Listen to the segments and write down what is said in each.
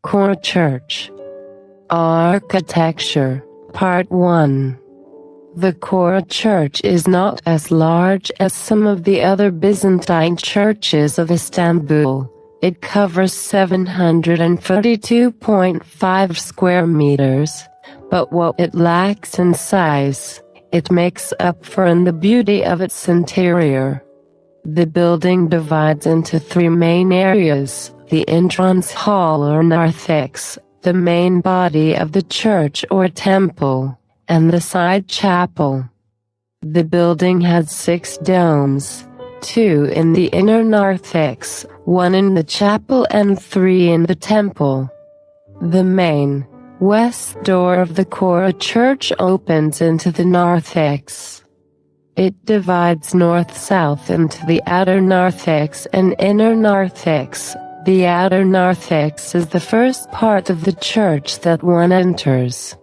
Chora Church. Architecture. Part 1. The Chora Church is not as large as some of the other Byzantine churches of Istanbul. It covers 732.5 square meters, but what it lacks in size, it makes up for in the beauty of its interior. The building divides into three main areas: the entrance hall or narthex, the main body of the church or temple, and the side chapel. The building has 6 domes, 2 in the inner narthex, 1 in the chapel and 3 in the temple. The main, west door of the Chora Church opens into the narthex. It divides north-south into the outer narthex and inner narthex. The outer narthex is the first part of the church that one enters.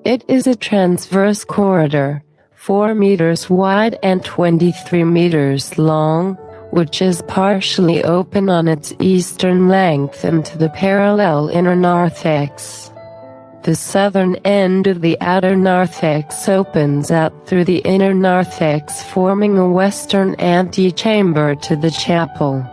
It is a transverse corridor, 4 meters wide and 23 meters long, which is partially open on its eastern length into the parallel inner narthex. The southern end of the outer narthex opens out through the inner narthex, forming a western antechamber to the chapel.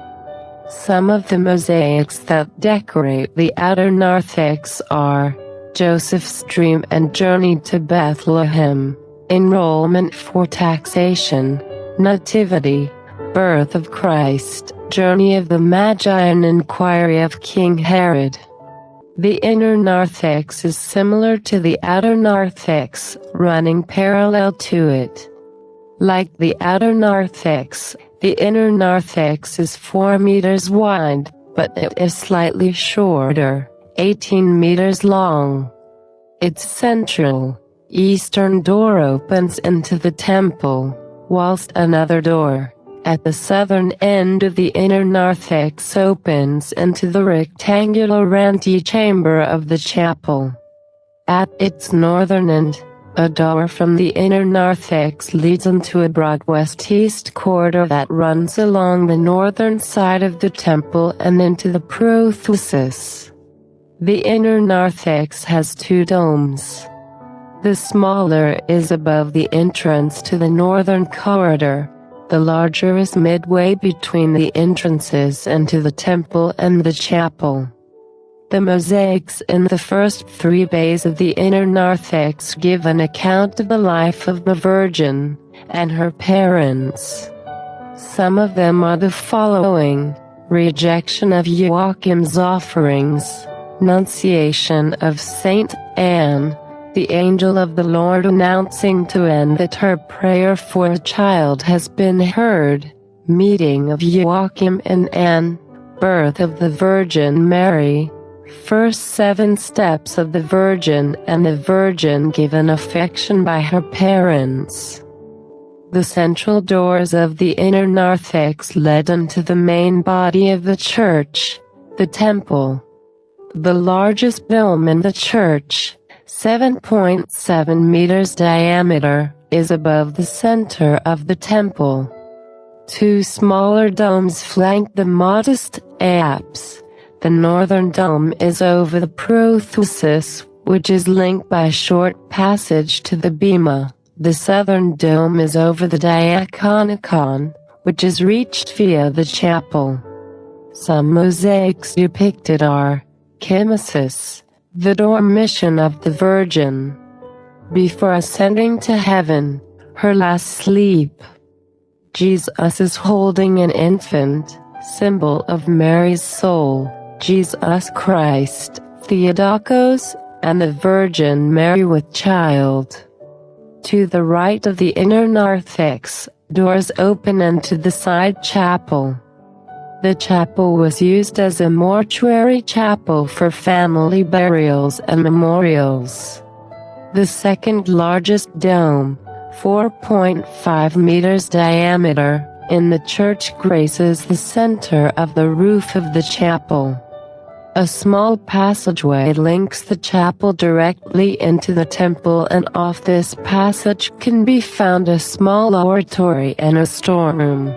Some of the mosaics that decorate the outer narthex are Joseph's Dream and Journey to Bethlehem, Enrollment for Taxation, Nativity, Birth of Christ, Journey of the Magi, and Inquiry of King Herod. The inner narthex is similar to the outer narthex, running parallel to it. Like the outer narthex, the inner narthex is 4 meters wide, but it is slightly shorter, 18 meters long. Its central, eastern door opens into the temple, whilst another door, at the southern end of the inner narthex, opens into the rectangular antechamber of the chapel. At its northern end, a door from the inner narthex leads into a broad west-east corridor that runs along the northern side of the temple and into the prothesis. The inner narthex has 2 domes. The smaller is above the entrance to the northern corridor. The larger is midway between the entrances into the temple and the chapel. The mosaics in the first 3 bays of the inner narthex give an account of the life of the Virgin and her parents. Some of them are the following: rejection of Joachim's offerings, Nunciation of Saint Anne, the angel of the Lord announcing to Anne that her prayer for a child has been heard, meeting of Joachim and Anne, birth of the Virgin Mary, first 7 steps of the Virgin and the Virgin given affection by her parents. The central doors of the inner narthex led into the main body of the church, the temple. The largest dome in the church, 7.7 meters diameter, is above the center of the temple. 2 smaller domes flank the modest apse. The northern dome is over the prothesis, which is linked by a short passage to the bema. The southern dome is over the diaconicon, which is reached via the chapel. Some mosaics depicted are Chemesis, the dormition of the Virgin before ascending to heaven, her last sleep. Jesus is holding an infant, symbol of Mary's soul, Jesus Christ, Theotokos, and the Virgin Mary with child. To the right of the inner narthex, doors open into the side chapel. The chapel was used as a mortuary chapel for family burials and memorials. The second largest dome, 4.5 meters diameter, in the church graces the center of the roof of the chapel. A small passageway links the chapel directly into the temple, and off this passage can be found a small oratory and a storeroom.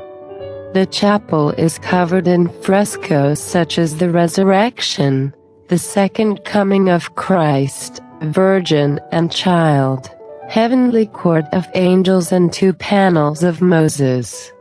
The chapel is covered in frescoes such as the Resurrection, the second coming of Christ, Virgin and Child, heavenly court of angels and two panels of Moses.